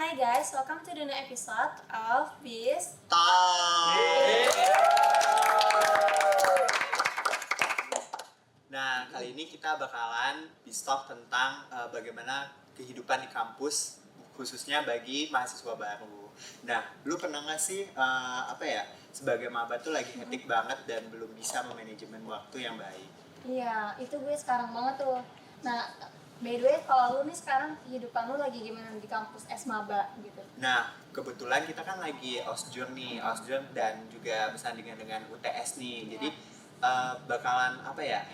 Hi guys, welcome to the new episode of Biz Talk. Nah, kali ini kita bakalan Talk tentang bagaimana kehidupan di kampus, khususnya bagi mahasiswa baru. Nah, lu pernah nggak sih sebagai maba tuh lagi hektik banget dan belum bisa memanajemen waktu yang baik? Iya, itu gue sekarang banget tuh. Nah, by the way, kalau lu nih sekarang kehidupan lu lagi gimana di kampus Maba gitu? Nah, kebetulan kita kan lagi osjur dan juga bersandingan dengan UTS nih. Jadi bakalan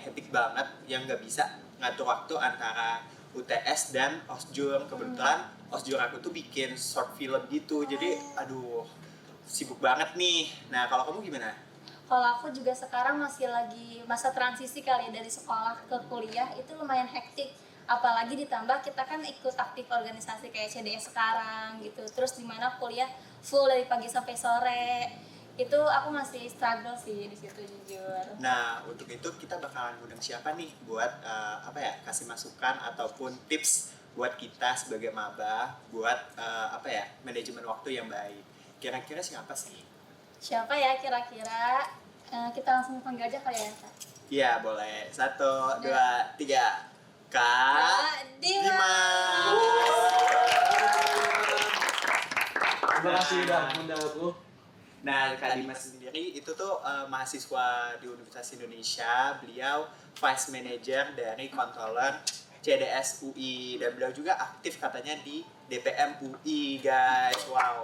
hektik banget yang nggak bisa ngatur waktu antara UTS dan osjur. Kebetulan osjur aku tuh bikin short film gitu. Jadi aduh, sibuk banget nih. Nah, kalau kamu gimana? Kalau aku juga sekarang masih lagi masa transisi kali dari sekolah ke kuliah, itu lumayan hektik. Apalagi ditambah kita kan ikut aktif organisasi kayak CDS sekarang gitu. Terus dimana kuliah full dari pagi sampai sore. Itu aku masih struggle sih di situ jujur. Nah, untuk itu kita bakalan ngundang siapa nih buat kasih masukan ataupun tips buat kita sebagai maba buat manajemen waktu yang baik. Kira-kira siapa sih? Siapa ya kira-kira? Kita langsung panggil aja kali ya, Kak? Iya, boleh. 1, 2, 3. Kak Dimas. Terima kasih udah undang aku. Nah, Kak Dimas sendiri itu tuh mahasiswa di Universitas Indonesia. Beliau Vice Manager dari Controller CDS UI dan beliau juga aktif katanya di DPM UI, guys. Wow.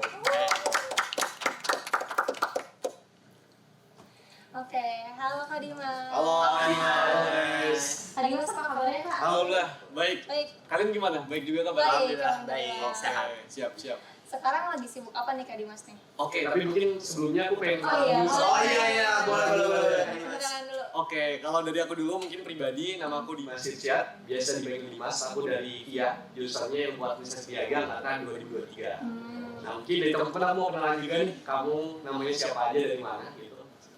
Oke, halo Kak Dimas. Halo Dimas. Kak Dimas apa kabarnya Kak? Alhamdulillah, baik. Baik. Kalian gimana? Baik juga kabar? Baik. Alhamdulillah, Alhamdulillah. baik, sehat. Siap. Sekarang lagi sibuk apa nih Kak Dimas nih? Oke, tapi mungkin sebelumnya aku pengen Oh iya. boleh. Kenalan dulu. Oke, kalau dari aku dulu mungkin pribadi, nama aku Dimas Irsyad, biasa dipanggil Dimas. Aku dari VIA, jurusannya yang buat bisnis piagam angkatan 2023. Nah, mungkin dari teman-teman aku mau kenalan juga nih, kamu namanya siapa aja dari mana gitu.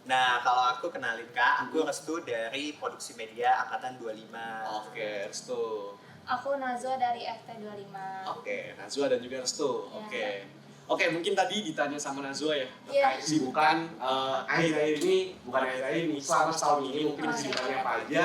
Nah, kalau aku kenalin Kak, aku Restu dari Produksi Media angkatan 25. Oke, Restu. Aku Nazwa dari FT25. Oke, Nazwa dan juga Restu. Ya. Oke, mungkin tadi ditanya sama Nazwa ya Iya. terkait kesibukan akhir-akhir ini, bukan akhir-akhir ini, selama setahun ini mungkin kesibukannya apa aja.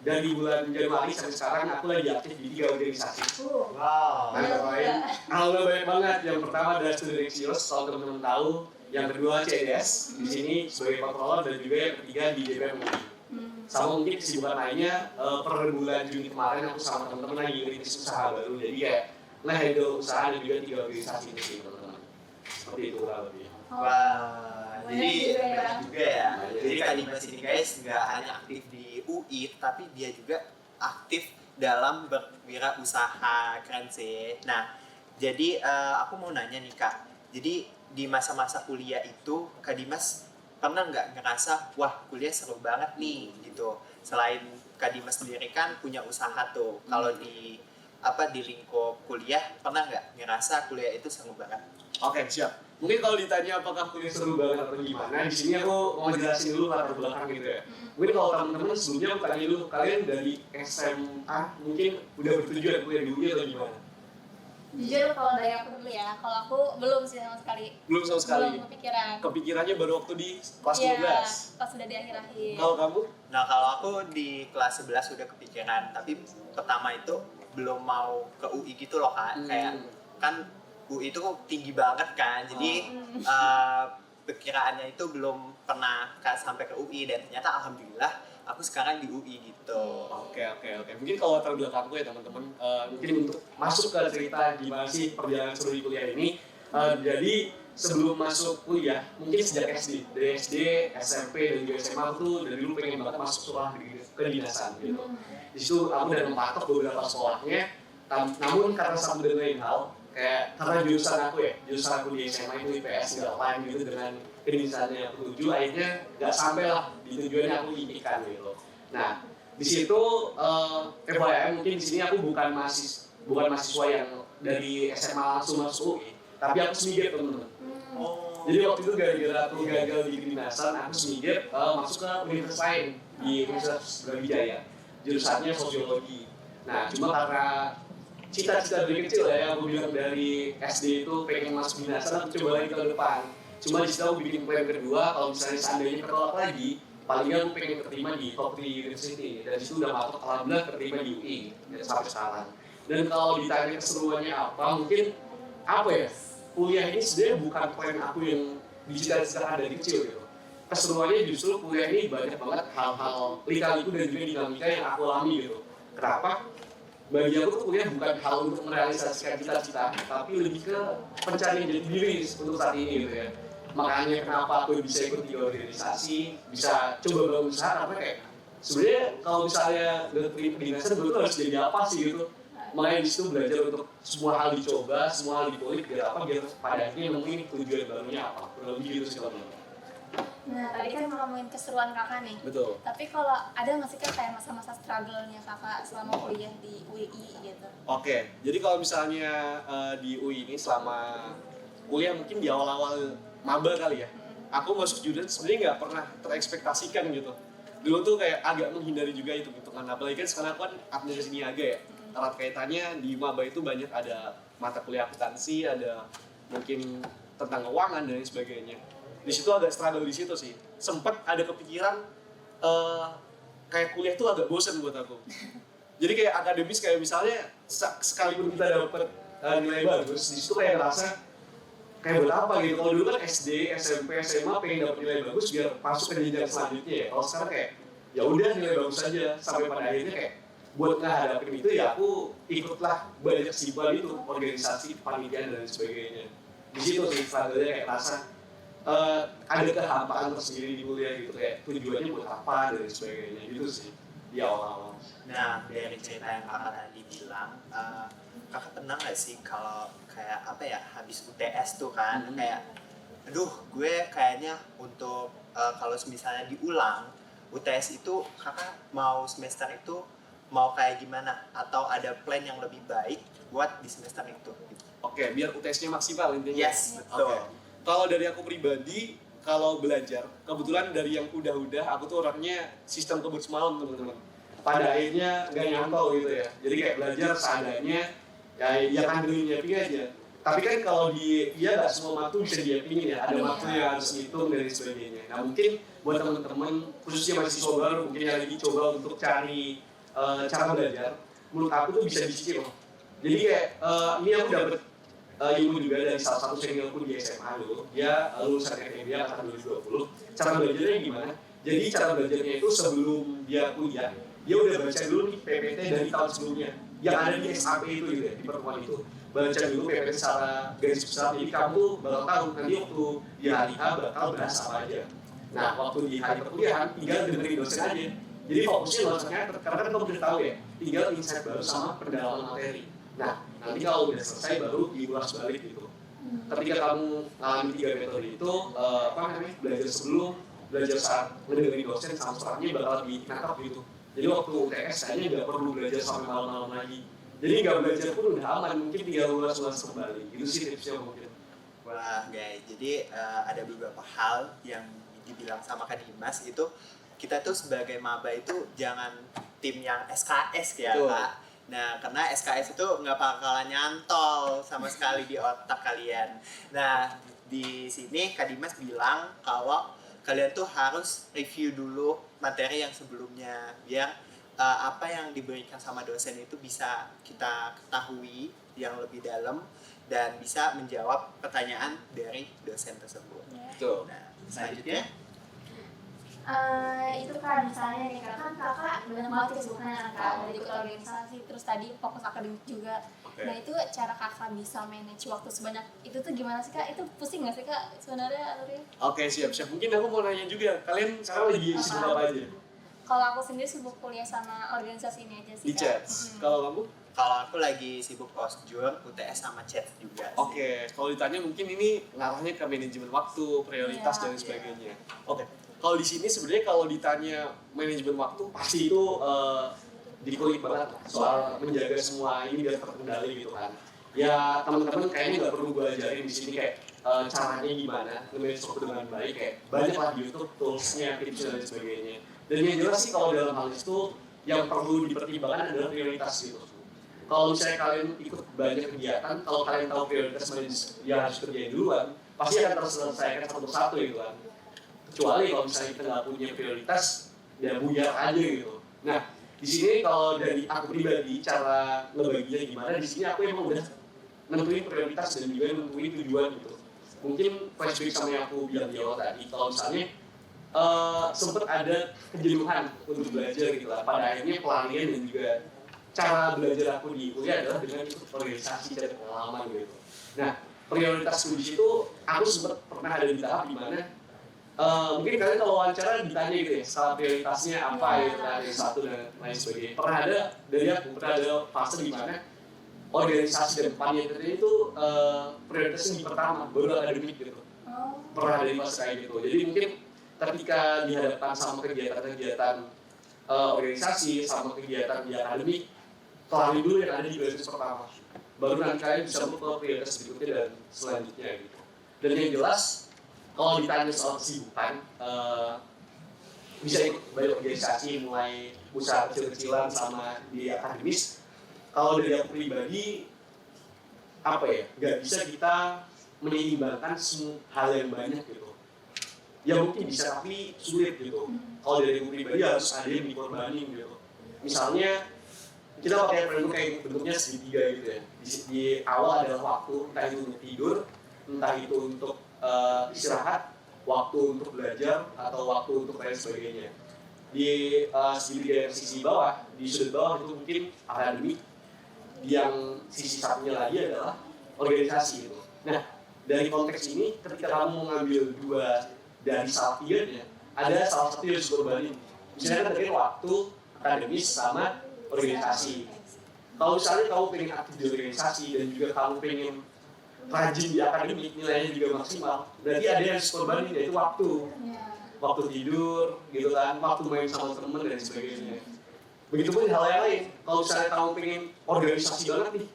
Dari bulan Januari sampai sekarang aku lagi aktif di 3 organisasi. Wow. Antara lain, alhamdulillah banyak banget. Yang pertama adalah Student Exchange, kalau teman-teman tahu. Yang kedua CDS, di sini sebagai controller, dan juga yang ketiga di DPM UI. Sama mungkin kesibukan lainnya, per bulan Juni kemarin aku sama teman-teman lagi ngerintis usaha baru. Jadi kayak nge-handle usaha dan juga 3 organisasi ini sih teman-teman. Seperti itu kurang lebih. Wah, jadi Banyak juga ya. Jadi Kak Dimas ini guys nggak hanya aktif di UI, tapi dia juga aktif dalam berwirausaha, keren sih. Nah, jadi aku mau nanya nih Kak. Jadi di masa-masa kuliah itu Kak Dimas pernah nggak ngerasa wah kuliah seru banget nih gitu. Selain Kak Dimas sendiri kan punya usaha tuh. Kalau di lingkup kuliah pernah nggak ngerasa kuliah itu seru banget? Oke, siap. Mungkin kalau ditanya apakah kuliah seru banget atau gimana, di sini aku mau jelasin dulu latar belakang gitu ya. Mungkin kalau teman-teman sebelumnya aku tanya dulu, kalian dari SMA mungkin udah bertujuan kuliah di UI atau gimana? Jujur kalau dari aku dulu ya, kalau aku belum sih sama sekali. Belum sama sekali. Belum kepikiran. Kepikirannya baru waktu di kelas Iya, 12. pas udah di akhir-akhir. Kalau kamu? Nah, kalau aku di kelas 11 udah kepikiran, tapi pertama itu belum mau ke UI gitu loh Kak. Kayak kan UI itu tinggi banget kan, jadi perkiraannya itu belum pernah sampai ke UI dan ternyata alhamdulillah aku sekarang di UI gitu. Oke. Mungkin kalau latar belakangku ya teman-teman, mungkin untuk masuk ke cerita gimana sih perjalanan seru di kuliah ini. Jadi sebelum masuk kuliah, mungkin sejak SD, dari SD, SMP dan juga SMA aku tuh dari dulu pengen banget masuk sekolah kedinasan gitu. Di situ aku udah mematok beberapa sekolahnya, namun karena satu dan lain hal, kayak karena jurusan aku di SMA itu IPS nggak lain gitu dengan kedinasannya yang aku tuju, akhirnya nggak sampai lah di tujuannya aku impikan gitu. Nah di situ FYI mungkin di sini aku bukan mahasiswa yang dari SMA langsung masuk UI, tapi aku semigir teman-teman. Jadi waktu itu gara-gara aku gagal di kedinasan, aku semigir masuk ke universitas lain di Universitas Brawijaya, jurusannya sosiologi. Nah cuma karena cita-cita dari kecil ya, yang aku bilang dari SD itu pengen masuk dinasan, aku coba lagi ke depan. Cuma di situ aku bikin plan kedua, kalau misalnya seandainya ketolak lagi, paling nggak aku pengen keterima di top 3 university. Dan itu udah masuk, alhamdulillah keterima di UI sampai sekarang. Dan kalau ditanya keseruannya apa, mungkin apa ya? Kuliah ini sebenarnya bukan plan aku yang dicita-citakan dari kecil gitu. Keseruannya justru kuliah ini banyak banget hal-hal lika-liku dan juga dinamika yang aku alami gitu. Kenapa? Bagi aku tuh kuliah bukan hal untuk merealisasikan cita-cita, tapi lebih ke pencarian jati diri untuk saat ini gitu ya. Makanya kenapa aku bisa ikut di organisasi, bisa coba bangun usaha, karena kayak sebenarnya kalau misalnya dari kedinasan gue tuh harus jadi apa sih gitu. Makanya di situ belajar untuk semua hal dicoba, semua hal dipolik biar apa, biar pada akhirnya nemuin tujuan barunya apa. Kurang lebih gitu sih kalau. Nah, tadi kan ngomongin keseruan kakak nih. Betul. Tapi kalau ada nggak sih kan kayak masa-masa struggle-nya kakak selama kuliah di UI gitu? Oke, jadi kalau misalnya di UI ini selama kuliah mungkin di awal-awal maba kali ya, aku masuk jurusan sebenarnya nggak pernah terekspektasikan gitu. Dulu tuh kayak agak menghindari juga hitung-hitungan, apalagi kan sekarang aku kan administrasi niaga ya. Erat kaitannya di maba itu banyak ada mata kuliah akuntansi, ada mungkin tentang keuangan dan lain sebagainya. Di situ agak struggle di situ sih. Sempet ada kepikiran kayak kuliah tuh agak bosan buat aku. Jadi kayak akademis kayak misalnya sekalipun kita dapat nilai bagus, di situ kayak ngerasa kayak buat apa gitu. Kalau dulu kan SD, SMP, SMA pengen dapat nilai bagus biar masuk ke jenjang selanjutnya ya. Kalau sekarang kayak ya udah nilai bagus aja sampai pada akhirnya kayak buat ngehadapin itu ya aku ikutlah banyak kesibukan itu, organisasi, panitiaan dan sebagainya. Di situ sih struggle-nya kayak rasa ada kehampaan tersendiri di kuliah gitu, kayak tujuannya buat apa dan sebagainya gitu sih di awal-awal. Nah, dari cerita yang kakak tadi bilang, kakak pernah nggak sih kalau kayak apa ya, habis UTS tuh kan, kayak aduh gue kayaknya untuk kalau misalnya diulang UTS itu kakak mau semester itu mau kayak gimana, atau ada plan yang lebih baik buat di semester itu? Oke, biar UTS-nya maksimal intinya. Yes, betul. Oke. Kalau dari aku pribadi, kalau belajar, kebetulan dari yang udah-udah, aku tuh orangnya sistem kebut semalam teman-teman. Pada akhirnya nggak nyantol gitu ya. Jadi kayak belajar seadanya, ya kan dulu nyiapin aja. Tapi kan kalau nggak semua matu bisa nyiapin ya. Ada matu yang harus ngitung dan sebagainya. Nah mungkin buat teman-teman, khususnya mahasiswa baru, mungkin yang lagi coba untuk cari cara belajar, menurut aku tuh bisa dicicil. Jadi kayak ini aku dapet ilmu juga dari salah satu seniorku di SMA dulu. Dia lulusan FEB angkatan 2020. Cara belajarnya gimana? Jadi cara belajarnya itu sebelum dia kuliah, dia udah baca dulu nih PPT dari tahun sebelumnya yang ada di SAP itu gitu ya, di pertemuan itu. Baca dulu PPT secara garis besar, jadi kamu bakal tahu nanti waktu di hari H bakal bahas apa aja. Nah, waktu di hari perkuliahan tinggal dengerin dosen aja. Jadi fokusnya dosennya, karena kan kamu udah tahu ya, tinggal insight baru sama pendalaman materi. Nah, nanti kalau udah selesai baru diulas balik gitu. Ketika kamu ngalami 3 metode itu, belajar sebelum, belajar saat mendengarin dosen sama setelahnya bakal lebih nangkap gitu. Jadi waktu UTS kayaknya nggak perlu belajar sampai malam-malam lagi. Jadi nggak belajar pun udah aman, mungkin tinggal ulas kembali. Itu sih tipsnya mungkin. Wah guys, jadi ada beberapa hal yang dibilang sama Kak Dimas itu, kita tuh sebagai maba itu jangan tim yang SKS ya Kak. Nah, karena SKS itu nggak bakalan nyantol sama sekali di otak kalian. Nah, di sini Kak Dimas bilang kalau kalian tuh harus review dulu materi yang sebelumnya, biar apa yang diberikan sama dosen itu bisa kita ketahui yang lebih dalam dan bisa menjawab pertanyaan dari dosen tersebut. Betul. Nah, selanjutnya Itu kan misalnya nih kan kakak banyak banget kesibukannya kan, dari ikut organisasi, terus tadi fokus akademik juga. Nah itu cara kakak bisa manage waktu sebanyak itu tuh gimana sih kak? Itu pusing nggak sih kak sebenarnya alurnya? Oke, siap. Mungkin aku mau nanya juga, kalian sekarang lagi sibuk apa aja? Kalau aku sendiri sibuk kuliah sama organisasi ini aja sih. Di chat. Kalau kamu? kalau aku lagi sibuk osjur, UTS sama chat juga sih. Oke, kalau ditanya mungkin ini ngarahnya ke manajemen waktu, prioritas dan sebagainya. Oke. Kalau di sini sebenarnya kalau ditanya manajemen waktu pasti itu dikulik banget lah soal menjaga semua ini biar terkendali gitu kan. Ya teman-teman kayaknya nggak perlu gue ajarin di sini kayak caranya gimana manage waktu dengan baik, kayak banyak lah di YouTube toolsnya, tipsnya dan sebagainya. Dan yang jelas sih kalau dalam hal itu yang perlu dipertimbangkan adalah prioritas gitu. kalau misalnya kalian ikut banyak kegiatan, kalau kalian tahu prioritas yang harus kerjain duluan, pasti akan terselesaikan satu persatu gitu kan. Kecuali kalau misalnya kita nggak punya prioritas, ya buyar aja gitu. Nah, di sini kalau dari aku pribadi cara ngebaginya gimana, di sini aku emang udah nentuin prioritas dan juga nentuin tujuan gitu. Mungkin flashback sama yang aku bilang di awal tadi, kalau misalnya sempat ada kejenuhan untuk belajar gitu lah. Pada akhirnya pelarian dan juga cara belajar aku di kuliah adalah dengan ikut organisasi dan pengalaman gitu. Nah, prioritasku di situ aku sempat pernah ada di tahap dimana mungkin kalian kalau wawancara ditanya gitu ya, skala prioritasnya apa gitu kan, yang satu dan lain sebagainya. Pernah ada fase di mana organisasi dan panitiaan itu prioritasnya di pertama, baru akademik gitu. Pernah ada di fase kayak gitu. Jadi mungkin ketika dihadapkan sama kegiatan-kegiatan organisasi sama kegiatan di akademik, kelari dulu yang ada di prioritas pertama. Baru nanti kalian bisa move ke prioritas berikutnya dan selanjutnya gitu. Dan yang jelas, kalau ditanya soal kesibukan, bisa ikut banyak organisasi, mulai usaha kecil-kecilan sama di akademis. Kalau dari aku pribadi, apa ya, nggak bisa kita menyeimbangkan semua hal yang banyak gitu. Ya mungkin bisa, tapi sulit gitu. Kalau dari aku pribadi harus ada yang dikorbanin gitu. Misalnya, kita pakai framework kayak bentuknya segitiga gitu ya. Di awal adalah waktu, entah itu untuk tidur, entah itu untuk istirahat, waktu untuk belajar, atau waktu untuk lain sebagainya. Di segitiga yang sisi bawah, di sudut bawah itu mungkin akademik, yang sisi satunya lagi adalah organisasi gitu. Nah, dari konteks ini, ketika kamu mengambil dua dari salah tiganya, ada salah satu yang harus korbanin. Misalnya terkait waktu akademis sama organisasi. Kalau misalnya kamu pengen aktif di organisasi dan juga kamu pengen rajin di akademik, nilainya juga maksimal, berarti ada yang harus korbanin, yaitu waktu. Waktu tidur, gitu kan, waktu main sama temen dan sebagainya. Begitupun hal yang lain, kalau misalnya kamu pengen organisasi banget nih,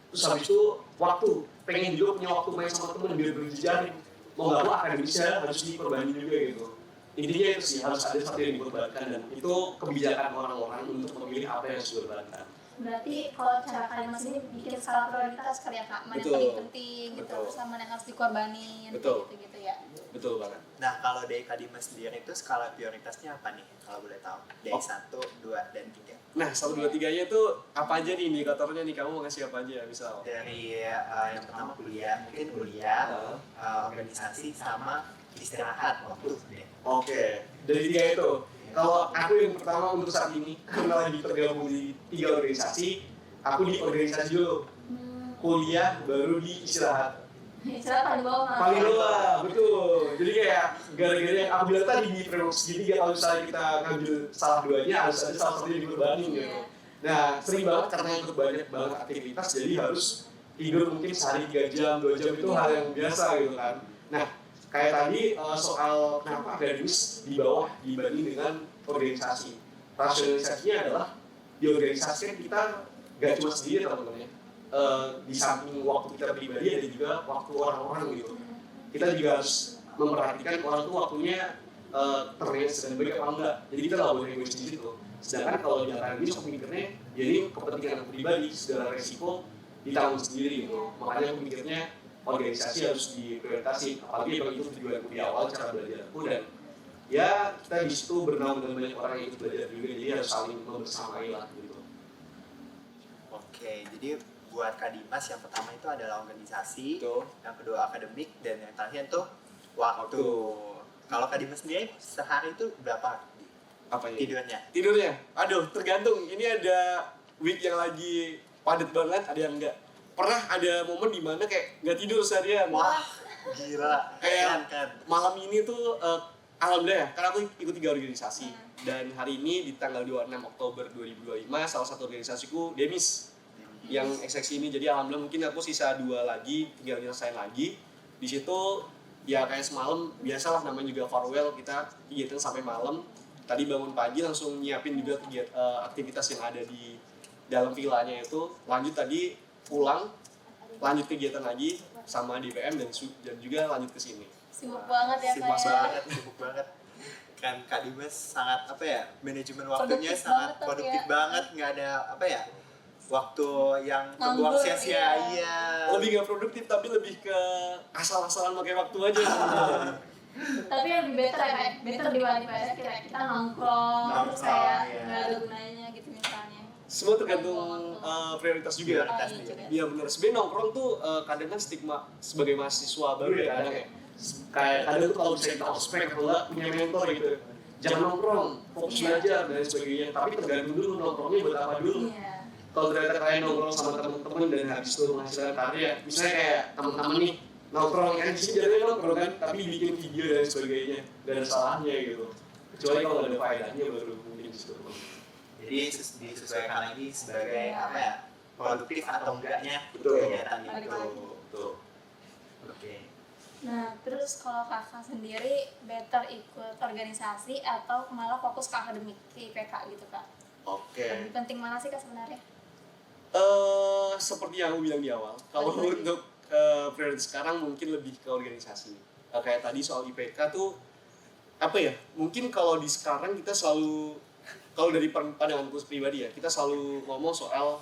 terus habis itu waktu, pengen juga punya waktu main sama temen biar berjejaring, mau nggak mau akademisnya harus dikorbanin juga gitu. Intinya itu sih, harus ada satu yang dikorbankan dan itu kebijakan orang-orang untuk memilih apa yang harus dikorbankan. Berarti kalau cara kalian mas ini bikin skala prioritas kali ya kak, mana yang paling penting gitu, sama mana yang harus dikorbanin, gitu ya. Betul banget. Nah, kalau dari Kak Dimas sendiri itu skala prioritasnya apa nih? Kalau boleh tahu. Dari 1, 2, dan 3. Nah, 1, 2, 3-nya itu apa aja nih indikatornya nih? Kamu mau ngasih apa aja misal? Dari yang pertama kuliah, mungkin kuliah, organisasi, sama istirahat waktu. Oke, dari 3 itu. Kalau aku yang pertama untuk saat ini, karena lagi tergabung di 3 organisasi, aku di organisasi dulu. Kuliah, baru di istirahat. Istirahat paling bawah mah. Paling bawah, betul. Jadi kayak gara-gara yang aku bilang tadi di framework segitiga, kalau misalnya kita ngambil salah duanya, harus ada salah satu yang dikorbanin gitu. Nah, sering banget karena ikut banyak banget aktivitas, jadi harus tidur mungkin sehari 3 jam, 2 jam itu hal yang biasa gitu kan. Nah, kayak tadi soal kenapa akademis di bawah dibanding dengan organisasi. Rasionalisasinya adalah di organisasi kan kita gak cuma sendiri teman-teman ya. Di samping waktu kita pribadi ada juga waktu orang-orang gitu. Kita juga harus memperhatikan orang tuh waktunya terlihat sedang baik apa enggak. Jadi kita nggak boleh egois di situ. Sedangkan kalau di akademis aku mikirnya, jadi kepentingan aku pribadi segala resiko ditanggung sendiri gitu. Makanya aku mikirnya organisasi harus diprioritasi. Apalagi kalau itu tujuanku di awal cara belajarku, dan ya kita di situ bernaung dengan banyak orang yang ikut belajar juga, jadi harus saling membersamai lah gitu. Oke, jadi buat Kak Dimas yang pertama itu adalah organisasi, Betul. yang kedua akademik, dan yang terakhir itu waktu. Kalau Kak Dimas sendiri sehari itu berapa Apa ya? tidurnya? Aduh, tergantung. Ini ada week yang lagi padat banget, ada yang enggak. Pernah ada momen dimana kayak nggak tidur seharian. Wah, gila. Kayak kan. malam ini tuh alhamdulillah ya, karena aku ikut 3 organisasi. Dan hari ini di tanggal 26 Oktober 2025, salah satu organisasiku Demis yang ekseksi ini. Jadi alhamdulillah mungkin aku sisa 2 lagi, tinggal nyelesain lagi. Di situ ya kayak semalam biasalah, namanya juga farewell, kita kegiatan sampai malam. Tadi bangun pagi langsung nyiapin juga aktivitas yang ada di dalam villanya itu. Lanjut tadi pulang, lanjut kegiatan lagi sama DPM dan juga lanjut ke sini. Sibuk banget ya Sibuk banget. Kan Kak Dimas sangat manajemen waktunya produktif sangat banget, produktif ya. banget, nggak ada waktu yang Nganggur, terbuang sia-sia. Iya. Lebih nggak produktif tapi lebih ke asal-asalan pakai waktu aja sebenarnya. Tapi yang lebih better ya, kayak better daripada kita nongkrong terus kayak iya. nggak ada gunanya gitu misalnya. Semua tergantung prioritas juga. Prioritas iya nih. juga. Iya benar. Sebenarnya nongkrong tuh kadang kan stigma sebagai mahasiswa baru ya kadang ya. Kayak kadang tuh kalau bisa kita ospek atau enggak punya mentor gitu. Jangan nongkrong, fokus belajar dan sebagainya. Tapi tergantung dulu nongkrongnya buat apa dulu. Iya. Kalau ternyata kalian nongkrong sama teman-teman dan habis itu menghasilkan karya, misalnya kayak teman-teman nih nongkrong kan di sini jadinya nongkrong kan, tapi bikin video dan sebagainya dan salahnya gitu. Kecuali kalau ada faedahnya baru mungkin di situ. Jadi disesuaikan lagi sebagai apa ya, produktif atau enggaknya Betul. kegiatan itu. Betul. Oke. Nah, terus kalau kakak sendiri better ikut organisasi atau malah fokus ke akademik di IPK gitu kak? Oke. Lebih penting mana sih kak sebenarnya? Seperti yang aku bilang di awal, kalau untuk prioritas sekarang mungkin lebih ke organisasi. Kayak tadi soal IPK tuh apa ya? Mungkin kalau di sekarang kita selalu, kalau dari pandanganku pribadi ya, kita selalu ngomong soal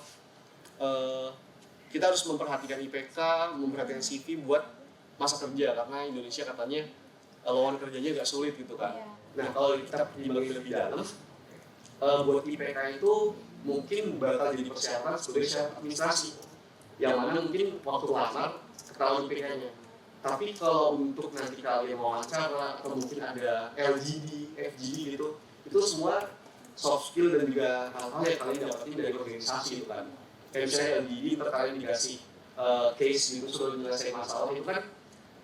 kita harus memperhatikan IPK, memperhatikan CV buat masa kerja karena Indonesia katanya lowongan kerjanya agak sulit gitu kan. Iya. Nah kalau kita pertimbangin lebih dalam, buat IPK itu mungkin bakal jadi persyaratan sebagai syarat administrasi yang mana mungkin waktu lamar ketahuan IPK-nya. Tapi kalau untuk nanti kalian wawancara atau mungkin ada LGD, FGD gitu, itu semua soft skill dan juga hal-hal yang kalian dapetin dari organisasi itu kan. Kayak misalnya LGD ntar kalian dikasih case gitu suruh menyelesaikan masalah itu kan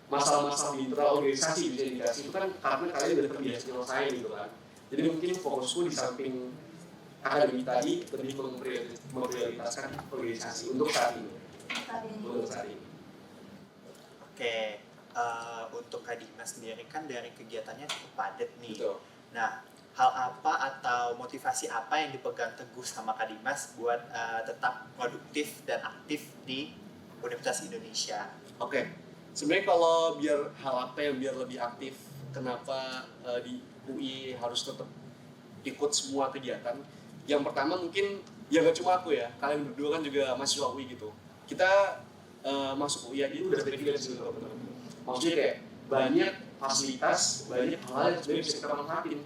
masalah-masalah di internal organisasi bisa dikasih itu kan karena kalian udah terbiasa nyelesain gitu kan. Jadi mungkin fokusku di samping akademik tadi lebih memprioritaskan organisasi untuk saat ini. Untuk saat ini. Oke, untuk Kak Dimas sendiri kan dari kegiatannya cukup padat nih. Betul. Nah, hal apa atau motivasi apa yang dipegang teguh sama Kak Dimas buat tetap produktif dan aktif di Universitas Indonesia? Oke, sebenarnya kalau biar hal apa yang biar lebih aktif, kenapa di UI harus tetap ikut semua kegiatan? Yang pertama mungkin ya gak cuma aku ya, kalian berdua kan juga mahasiswa UI gitu. Kita masuk UI aja udah privilege gitu teman-teman. Maksudnya kayak banyak fasilitas, banyak hal yang sebenarnya bisa kita manfaatin.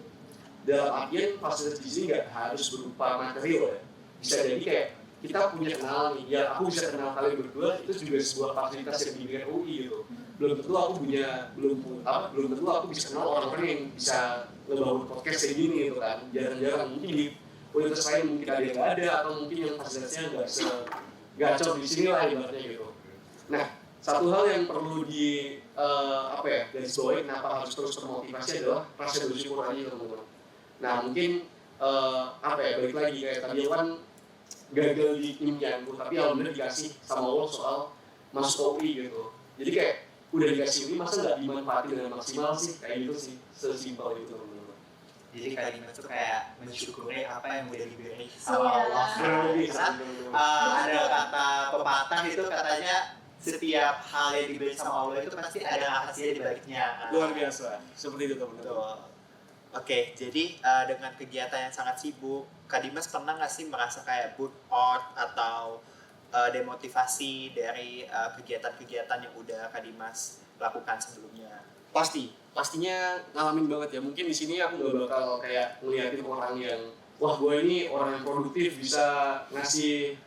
Dalam artian fasilitas di sini nggak harus berupa material ya. Bisa jadi kayak kita punya kenalan nih, ya aku bisa kenal kalian berdua itu juga sebuah fasilitas yang diberikan UI gitu. Belum tentu aku belum tentu aku bisa kenal orang-orang yang bisa ngebangun podcast kayak gini gitu kan. Jarang-jarang mungkin di universitas lain mungkin ada yang nggak ada atau mungkin yang fasilitasnya nggak segacor di sini lah ibaratnya gitu. Nah, satu hal yang perlu di dari sebagai kenapa harus terus termotivasi adalah rasa bersyukur aja teman-teman. Nah mungkin balik lagi kayak tadi kan gagal di impianku tapi alhamdulillah dikasih sama Allah soal masuk UI gitu. Jadi kayak udah dikasih UI masa nggak dimanfaatin dengan maksimal sih, kayak gitu sih, sesimpel itu teman-teman. Jadi Kak Dimas tuh kayak mensyukuri apa yang udah diberi Iya. sama Allah. Ada kata pepatah itu katanya setiap hal yang diberi sama Allah itu pasti ada hasilnya di baliknya. Luar biasa, seperti itu teman-teman. Betul. Oke, jadi dengan kegiatan yang sangat sibuk, Kak Dimas pernah nggak sih merasa kayak burn out atau demotivasi dari kegiatan-kegiatan yang udah Kak Dimas lakukan sebelumnya? Pastinya ngalamin banget ya. Mungkin di sini aku nggak bakal kayak ngeliatin orang yang wah gue ini orang yang produktif bisa ngasih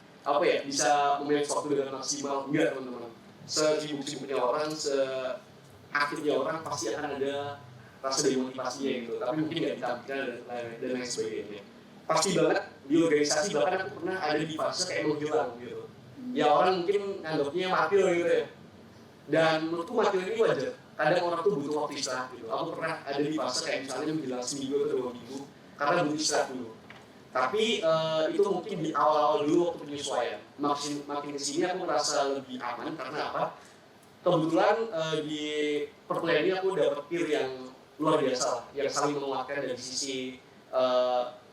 bisa memanage waktu dengan maksimal. Enggak teman-teman. Sesibuk-sibuknya orang, seaktifnya orang pasti akan ada rasa demotivasinya gitu. Tapi mungkin nggak ditampilkan dan lain sebagainya. Pasti banget di organisasi bahkan aku pernah ada di fase kayak menghilang gitu. Ya orang mungkin nganggapnya mati gitu ya. Dan menurutku mati ini wajar. Kadang orang tuh butuh waktu istirahat gitu. Aku pernah ada di fase kayak misalnya menjelang seminggu atau 2 minggu karena butuh istirahat dulu. Tapi itu mungkin di awal-awal dulu waktu penyesuaian. Makin kesini aku merasa lebih aman karena apa? Kebetulan di perkuliahan ini aku dapet peer yang luar biasa lah, yang saling menguatkan dari sisi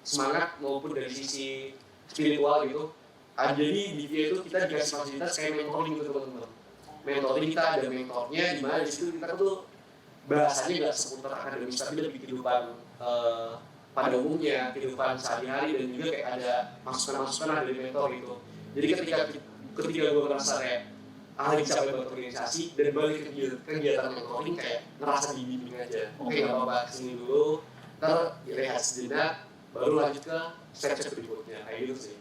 semangat maupun dari sisi spiritual gitu. Jadi di VIA itu kita dikasih fasilitas kayak mentoring gitu teman-teman. Mentoring kita ada mentornya di mana di situ kita tuh bahasanya nggak seputar akademis tapi lebih kehidupan pada umumnya, kehidupan sehari-hari dan juga kayak ada masukan-masukan dari mentor gitu. Jadi ketika gue ngerasa kayak lagi capek banget organisasi dan balik ke kegiatan mentoring kayak ngerasa dibimbing aja. Oke, nggak apa-apa, kesini dulu, ntar rehat sejenak, baru lanjut ke step-step berikutnya, kayak gitu sih.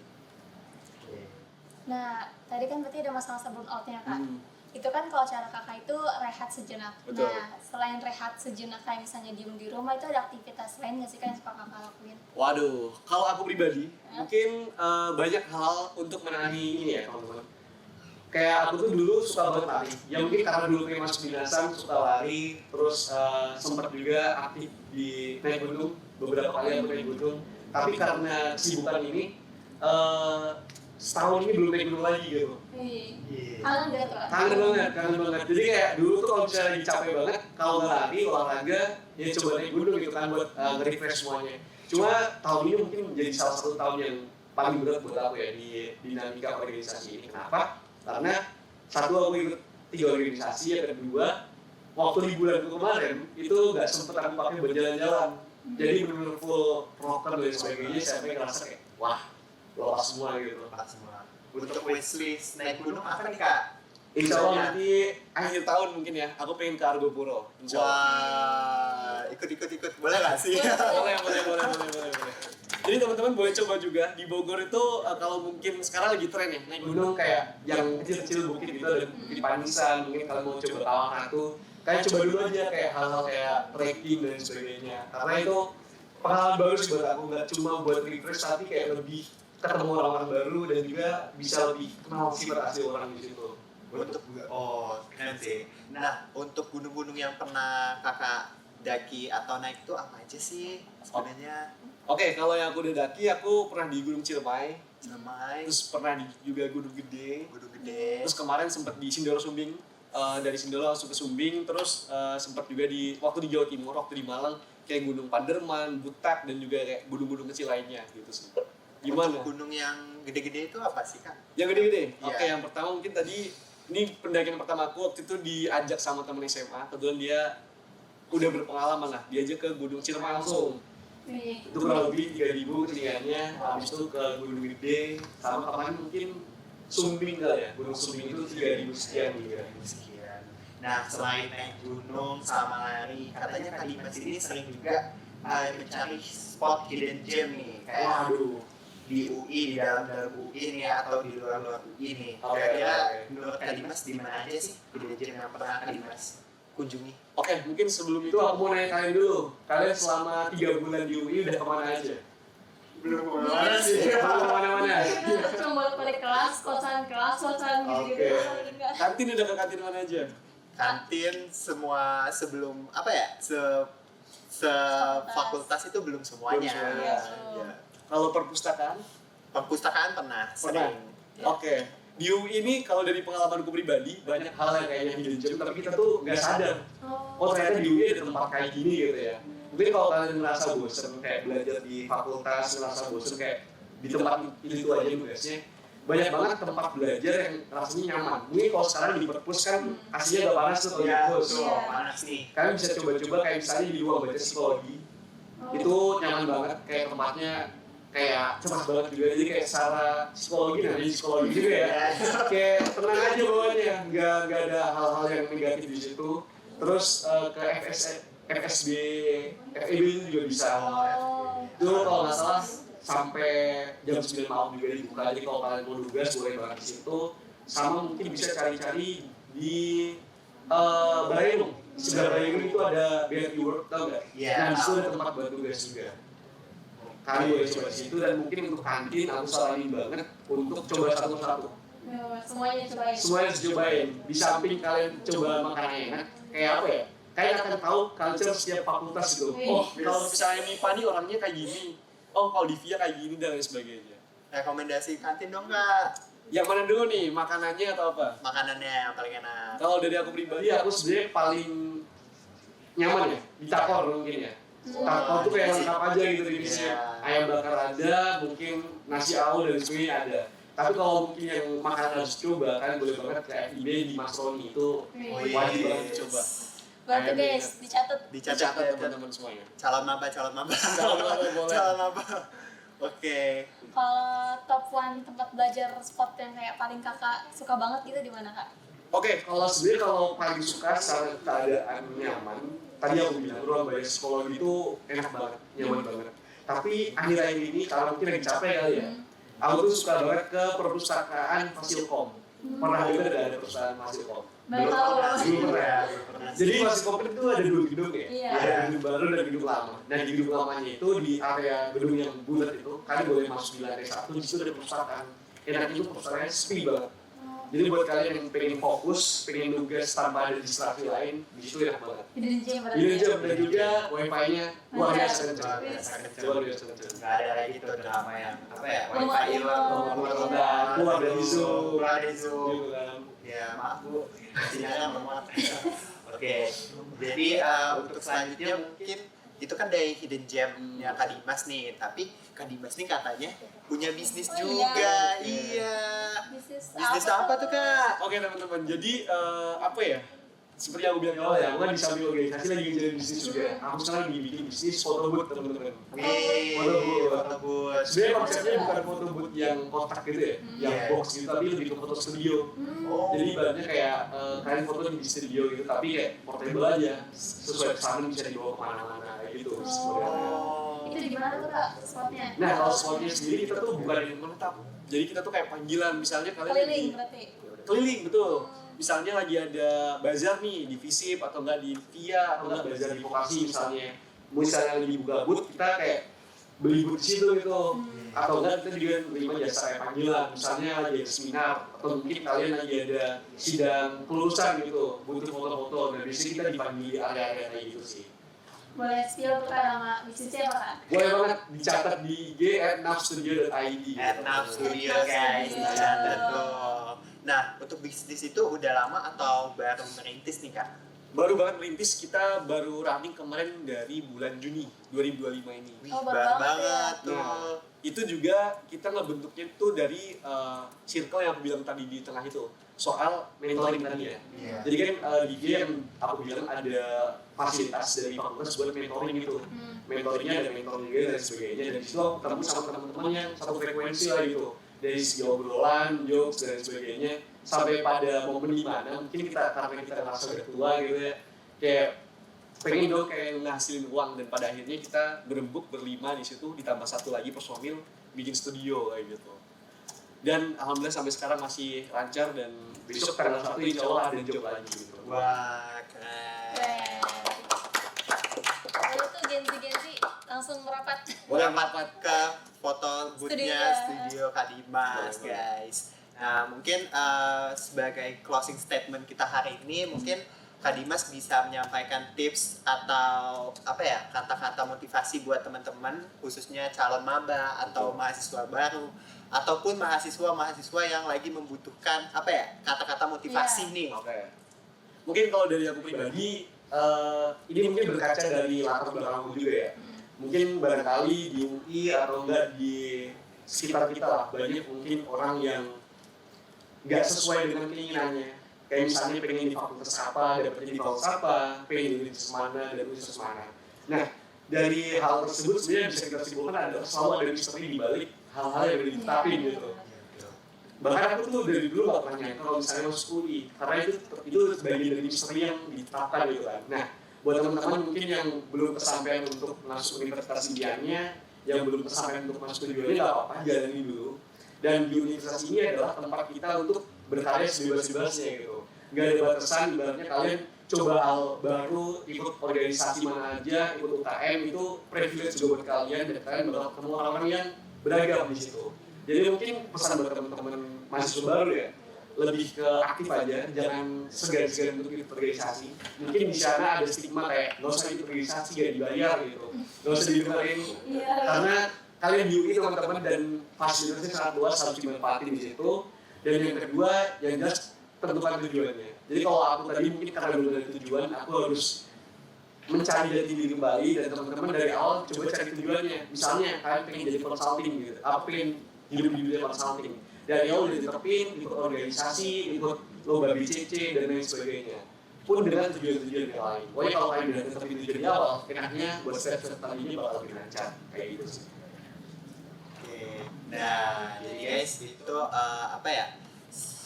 Nah, tadi kan berarti ada masa-masa burnout-nya Kak. Itu kan kalau cara Kakak itu rehat sejenak. Betul. Nah, selain rehat sejenak kayak misalnya diem di rumah, itu ada aktivitas lain nggak sih Kak yang suka Kakak lakuin? Waduh, kalau aku pribadi, mungkin banyak hal untuk menangani ini ya teman-teman. Kayak aku tuh dulu suka banget lari. Ya mungkin karena dulu kayak masuk dinasan suka lari, terus sempat juga aktif di naik gunung, beberapa kali aku naik gunung. Tapi karena kesibukan ini, setahun ini belum naik gunung lagi gitu. Kangen gak tuh? Kangen banget. Jadi kayak dulu tuh kalau misalnya lagi capek banget, kalau nggak lari, olahraga, ya coba naik gunung gitu kan buat nge-refresh semuanya. Cuma tahun ini mungkin menjadi salah satu tahun yang paling berat buat aku ya di dinamika organisasi ini. Kenapa? Karena satu aku ikut 3 organisasi, yang kedua waktu liburan kemarin itu nggak sempet aku pakai buat jalan-jalan. Jadi benar-benar full proker dan sebagainya, sampai ngerasa kayak wah lepas semua gitu. Lepas semua. Untuk wishlist naik gunung apa nih Kak? Insya Allah nanti akhir tahun mungkin ya, aku pengen ke Argopuro. Insya Allah. Wah, ikut. Boleh nggak sih? boleh. Jadi teman-teman boleh coba juga di Bogor itu kalau mungkin sekarang lagi tren ya naik gunung kayak yang kecil-kecil bukit gitu, ada bukit Panisan, mungkin kalau mau coba Tawang Ratu, kayak coba dulu aja kayak hal-hal kayak trekking dan sebagainya. Karena itu pengalaman baru sih buat aku, nggak cuma buat refresh tapi kayak lebih ketemu orang-orang baru dan juga bisa lebih kenal sifat asli orang di situ. Keren sih. Nah, untuk gunung-gunung yang pernah Kakak daki atau naik itu apa aja sih sebenarnya? Oke, kalau yang aku udah daki, aku pernah di Gunung Ciremai, terus pernah di juga Gunung Gede, terus kemarin sempat di Sindoro Sumbing, dari Sindoro langsung ke Sumbing, terus sempat juga waktu di Jawa Timur, waktu di Malang, kayak Gunung Panderman, Butak, dan juga kayak gunung-gunung kecil lainnya gitu sih. Gimana? Untuk gunung yang gede-gede itu apa sih Kak? Yang gede-gede? Iya. Oke, yang pertama mungkin tadi, ini pendakian pertama aku waktu itu diajak sama temen SMA, kebetulan dia udah berpengalaman lah, diajak ke Gunung Ciremai langsung. Itu kurang lebih 3.000 ketinggiannya, habis itu ke Gunung Gede, sama kemarin mungkin Sumbing kali ya, Gunung Sumbing itu 3.000 sekian juga. Nah, selain naik gunung sama lari, katanya Kak Dimas ini sering juga mencari spot hidden gem nih, kayak di UI, di dalam UI nih atau di luar UI nih. Kira-kira menurut Kak Dimas di mana aja sih hidden gem yang pernah Kak Dimas kunjungi? Oke, mungkin sebelum itu aku mau nanya kalian dulu. Kalian selama 3 bulan di UI udah kemana aja? Belum kemana sih. Belum kemana-mana. Cuma bolak-balik kelas, kosan gitu-gitu. Kantin udah ke kantin mana aja? Kantin semua sebelum apa ya? Fakultas itu belum semuanya. Belum semuanya. Ya. Kalau perpustakaan? Perpustakaan pernah, sering. Ya. Oke. Di UI ini kalau dari pengalamanku pribadi banyak hal yang kayaknya hidden gem tapi kita tuh nggak sadar. Oh ternyata di UI ada tempat kayak gini gitu ya. Mungkin kalau kalian ngerasa bosen kayak belajar di fakultas, ngerasa bosen kayak di tempat itu aja tugasnya, banyak banget tempat belajar yang rasanya nyaman. Mungkin kalau sekarang di perpus kan aslinya agak panas tuh kalau di perpus. Panas nih. Kalian bisa coba-coba kayak misalnya di ruang baca psikologi. Itu nyaman banget, kayak tempatnya kayak cepat banget juga, jadi kayak secara psikologi juga ya. Kayak tenang aja bawaannya, nggak ada hal-hal yang negatif di situ. Terus ke FSB, FEB itu juga bisa. Itu kalau nggak salah sampai jam 9 malam juga dibuka, jadi kalau kalian mau tugas boleh banget di situ. Sama mungkin bisa cari-cari di Barayung. Sebelah Barayung itu ada BRI World, tau nggak? Nah di situ ada tempat buat tugas juga. Kalian boleh coba di situ, dan mungkin untuk kantin aku saranin banget untuk coba satu-satu. Semuanya cobain. Di samping kalian coba makanan enak, kayak apa ya? Kalian akan tahu culture setiap fakultas gitu. Oh, kalau misalnya MIPA nih orangnya kayak gini. Oh, kalau di VIA kayak gini dan lain sebagainya. Rekomendasi kantin dong Kak. Yang mana dulu nih, makanannya atau apa? Makanannya yang paling enak. Kalau dari aku pribadi, aku sebenarnya paling nyaman ya di Takor mungkin ya. Takor tuh kayak lengkap aja gitu jenisnya. Ayam bakar ada, mungkin nasi aul dan sebagainya ada. Tapi kalau mungkin yang makanan harus coba, kalian boleh banget ke FIB di Mas Roni, itu wajib banget dicoba. Berarti guys, dicatat Dicatat teman-teman semuanya. Calon maba. Calon maba boleh. Calon maba. Oke. Kalau top one tempat belajar sport yang kayak paling kakak suka banget gitu di mana kak? Oke, kalau sebenarnya kalau paling suka secara keadaan nyaman, tadi aku bilang ruang belajar psikologi itu enak banget, nyaman banget. Tapi akhir-akhir ini kalau mungkin lagi capek kali ya, aku tuh suka banget ke perpustakaan Fasilkom. Pernah dengar ada perusahaan Fasilkom? Baru tahu. Belum pernah. Jadi Fasilkom itu ada dua gedung ya, Iya. ada gedung baru dan gedung lama. Nah di gedung lamanya itu di area gedung yang bulat itu, kalian boleh masuk di lantai 1, di situ ada perpustakaan. Enaknya itu perpustakaannya sepi banget. Jadi buat kalian yang pengen fokus, pengen nugas tanpa ada distraksi lain, di situ enak banget. Hidden gem berarti. Hidden gem dan juga wifi-nya luar biasa kencang. Luar biasa kencang. Luar biasa kencang. Nggak ada lagi tuh drama yang apa ya? Rumah Wifi hilang, Keluar dari Zoom. keluar dari Zoom. Gitu kan. Ya maaf bu, sinyalnya memuat. Oke, jadi untuk selanjutnya mungkin itu kan dari hidden gem-nya Kak Dimas nih, tapi Kak Dimas nih katanya punya bisnis Oh, juga. iya. Iya. Bisnis apa tuh Kak? Oke teman-teman, jadi apa ya? Seperti yang aku bilang awal ya, aku kan di samping organisasi lagi ngejalan bisnis juga. Aku sekarang lagi bikin bisnis photo booth teman-teman. Wih, foto booth. Sebenarnya konsepnya bukan foto booth yang kotak gitu ya, yang Iya. box gitu, tapi lebih ke foto studio. Oh. Jadi ibaratnya kayak kalian foto di studio gitu, tapi kayak portable aja, sesuai pesanan bisa dibawa kemana-mana kayak gitu. Sebenarnya. Itu di mana tuh kak spotnya? Nah kalau spotnya sendiri kita tuh bukan yang menetap, jadi kita tuh kayak panggilan, misalnya kalian Keliling lagi berarti. keliling betul. Misalnya lagi ada bazar nih di Visip atau enggak di Via atau enggak bazar di Vokasi misalnya lagi buka booth kita kayak beli booth di situ gitu. Atau enggak kita juga terima jasa kayak panggilan, misalnya lagi ada seminar atau mungkin kalian lagi ada sidang kelulusan gitu, butuh foto-foto, dan biasanya kita dipanggil di area-area kayak gitu sih. Boleh spill tuh kak nama bisnisnya apa kak? Boleh banget dicatat di IG @nafstudio.id. At Studio guys, dicatat tuh. Nah, untuk bisnis itu udah lama atau baru merintis nih Kak? Baru banget merintis, kita baru running kemarin dari bulan Juni 2025 ini. Wih, Oh, baru baru banget banget tuh. Nah, itu juga kita ngebentuknya itu dari circle yang aku bilang tadi di tengah itu, soal mentoring tadi ya. Iya. Jadi kan di dia yang aku bilang ada fasilitas dari fakultas buat mentoring gitu. Mentoringnya ada mentor juga dan sebagainya, dan disitu aku ketemu sama teman-teman yang satu frekuensi lah gitu, dari segi obrolan, jokes dan sebagainya, sampai pada momen di mana mungkin karena kita ngerasa udah tua gitu ya, kayak pengen dong kayak ngasilin uang, dan pada akhirnya kita berembuk berlima di situ, ditambah satu lagi personil bikin studio kayak gitu. Dan alhamdulillah sampai sekarang masih lancar, dan besok tanggal 1 insya Allah ada job lagi gitu. Wah, keren. Lalu tuh Genzi langsung merapat. Merapat ke foto booth-nya Studio. studio Kak Dimas, guys. Nah, mungkin sebagai closing statement kita hari ini, mungkin Kak Dimas bisa menyampaikan tips atau apa ya, kata-kata motivasi buat teman-teman, khususnya calon maba atau mahasiswa baru, ataupun mahasiswa-mahasiswa yang lagi membutuhkan apa ya, kata-kata motivasi nih. Oke. Mungkin kalau dari aku pribadi, ini mungkin berkaca dari latar belakangku juga ya. Mungkin barangkali di UI atau enggak di sekitar kita lah, banyak mungkin orang yang nggak sesuai dengan keinginannya. Kayak misalnya pengen di fakultas apa, dapetnya di fakultas apa, pengen di universitas mana, dan universitas mana. Nah, dari hal tersebut sebenarnya bisa kita simpulkan adalah selalu ada misteri di balik hal-hal yang udah ditetapin gitu. Bahkan aku tuh dari dulu gak pernah nyangka kalau misalnya masuk UI, karena itu bagian dari misteri yang ditetapkan gitu kan. Nah, buat teman-teman mungkin yang belum kesampaian untuk masuk universitas impiannya, yang belum kesampaian untuk masuk tujuannya, gak apa-apa, jalani dulu. Dan di universitas ini adalah tempat kita untuk berkarya sebebas-bebasnya gitu. Gak ada batasan, ibaratnya kalian coba hal baru, ikut organisasi mana aja, ikut UKM, itu privilege juga buat kalian, dan kalian bakal ketemu orang-orang yang beragam di situ. Jadi mungkin pesan buat teman-teman mahasiswa baru ya, lebih ke aktif aja, jangan segan-segan untuk ikut organisasi. Mungkin di sana ada stigma kayak nggak usah ikut organisasi, gak dibayar gitu, nggak usah didengerin, karena kalian di UI teman-teman dan fasilitasnya sangat luas, harus dimanfaatin di situ. Dan yang kedua, yang jelas tentukan tujuannya. Jadi kalau aku tadi mungkin karena belum ada tujuan, aku harus mencari jati diri kembali, dan teman-teman dari awal coba cari tujuannya. Misalnya kalian pengen jadi consulting gitu, aku pengen hidup di dunia consulting. Dari awal udah ditetapin, ikut organisasi, ikut lomba BCC dan lain sebagainya. Pun dengan tujuan-tujuan yang lain. Pokoknya kalau kalian udah tetapin tujuan di awal, enaknya buat step-step tadinya bakal lebih lancar kayak gitu sih. Nah, jadi guys itu apa ya?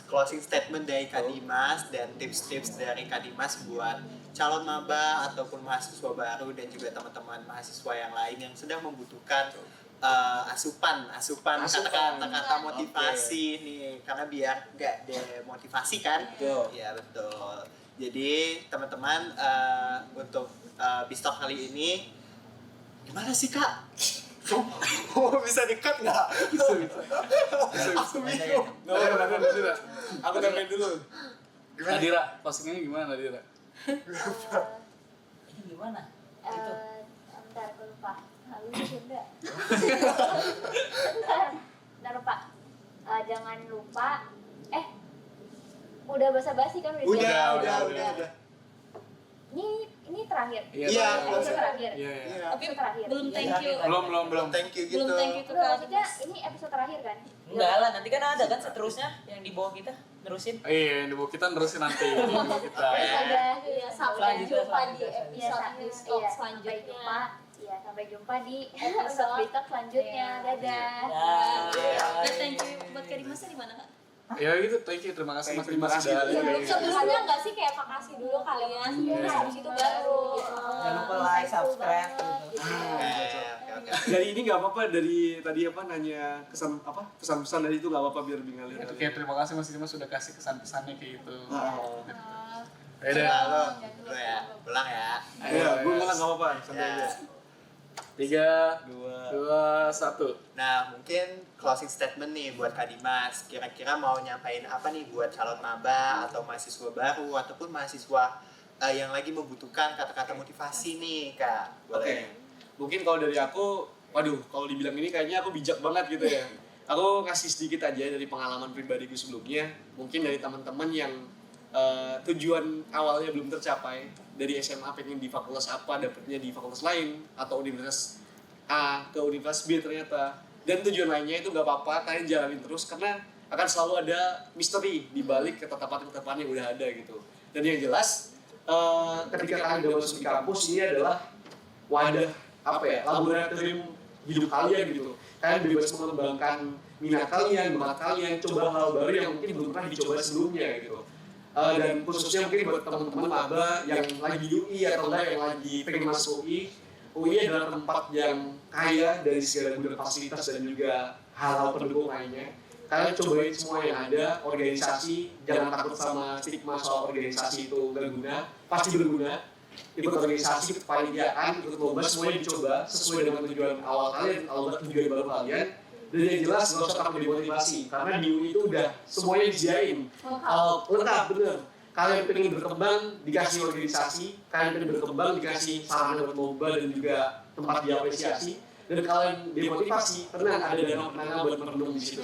Closing statement dari Kak Dimas dan tips-tips dari Kak Dimas buat calon maba ataupun mahasiswa baru dan juga teman-teman mahasiswa yang lain yang sedang membutuhkan asupan kata-kata motivasi nih, karena biar nggak demotivasi kan. Ya betul. Jadi teman-teman untuk Bistalk kali ini gimana sih Kak? Bisa di-cut nggak? Bisa. Aku bingung. Nadira. Aku tambahin dulu. Nadira, closingnya gimana Nadira? Ini gimana? Bentar, aku lupa. Lalu Sunda. Bentar lupa. Jangan lupa. Udah basa-basi kan? Udah. Ini terakhir. Iya, Episode terakhir. Iya. Episode terakhir. Belum thank you. Belum. Thank you gitu. Belum thank you ke Belum, Kak maksudnya Dimas. ini episode terakhir kan? Enggak lah, nanti kan ada kan seterusnya yang di bawah kita terusin. Iya, yang kita nerusin nanti kita. Sampai jumpa di Iya, episode Bistalk sampai selanjutnya. jumpa. Iya, sampai jumpa di episode Bistalk selanjutnya. Dadah. Nah, thank you buat Kak Dimasnya di mana Kak? Ya gitu, thank you, terima kasih Mas Dimas Terima kasih. sudah. Sebelumnya nggak sih kayak makasih dulu kalian, habis itu baru. Jangan lupa like, subscribe gitu. Oke. Dari ini nggak apa-apa, dari tadi nanya pesan-pesan dari itu nggak apa-apa biar ngalir. Oke, terima kasih Mas Dimas sudah kasih kesan-pesannya kayak gitu. Udah Udah. lo ya, pulang ya. Iya, gue malah nggak apa-apa, santai aja. 3, 2, 1. Nah, mungkin closing statement nih buat Kak Dimas. Kira-kira mau nyampain apa nih buat calon maba atau mahasiswa baru ataupun mahasiswa yang lagi membutuhkan kata-kata motivasi nih, Kak? Oke. Mungkin kalau dari aku, waduh, kalau dibilang ini kayaknya aku bijak banget gitu ya. Aku kasih sedikit aja dari pengalaman pribadiku sebelumnya. Mungkin dari teman-teman yang tujuan awalnya belum tercapai, dari SMA pengen di fakultas apa, dapetnya di fakultas lain atau universitas A ke universitas B ternyata, dan tujuan lainnya itu nggak apa-apa, kalian jalanin terus karena akan selalu ada misteri di balik ketetapan-ketetapan yang udah ada gitu. Dan yang jelas ketika kalian udah masuk di kampus, ini adalah wadah laboratorium hidup kalian gitu. Kalian bebas mengembangkan minat kalian, bakat kalian, coba hal baru yang mungkin belum pernah dicoba sebelumnya gitu. Dan khususnya mungkin buat teman-teman maba yang lagi di UI atau enggak yang lagi pengen masuk UI adalah tempat yang kaya dari segala guna fasilitas dan juga hal-hal pendukung lainnya. Kalian cobain semua yang ada, organisasi, jangan takut sama stigma soal organisasi itu gak guna, pasti berguna. Ikut organisasi, ikut kepanitiaan, ikut lomba, semuanya dicoba sesuai dengan tujuan awal kalian, kalau tujuan baru kalian. Dan yang jelas nggak usah takut dimotivasi, karena di UI itu udah semuanya disediain. Lengkap, bener. Kalian pengen berkembang, dikasih organisasi, kalian pengen berkembang, dikasih sarana buat lomba dan juga tempat diapresiasi. Dan kalian dimotivasi, tenang ada danau penanggal buat merenung di situ.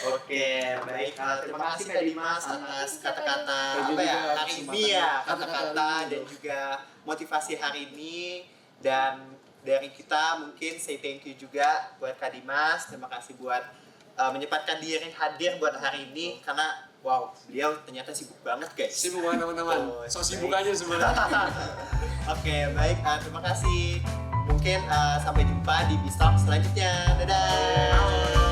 Oke, baik. Terima kasih Kak Dimas atas kata-kata hari ini ya, kata-kata dan juga motivasi hari ini. Dan dari kita mungkin say thank you juga buat Kak Dimas. Terima kasih buat menyempatkan diri hadir buat hari ini karena wow, beliau ternyata sibuk banget guys. Sibuk banget teman-teman. So sibuk aja sebenarnya. Oke, baik. Terima kasih. Mungkin sampai jumpa di Bistalk selanjutnya. Dadah.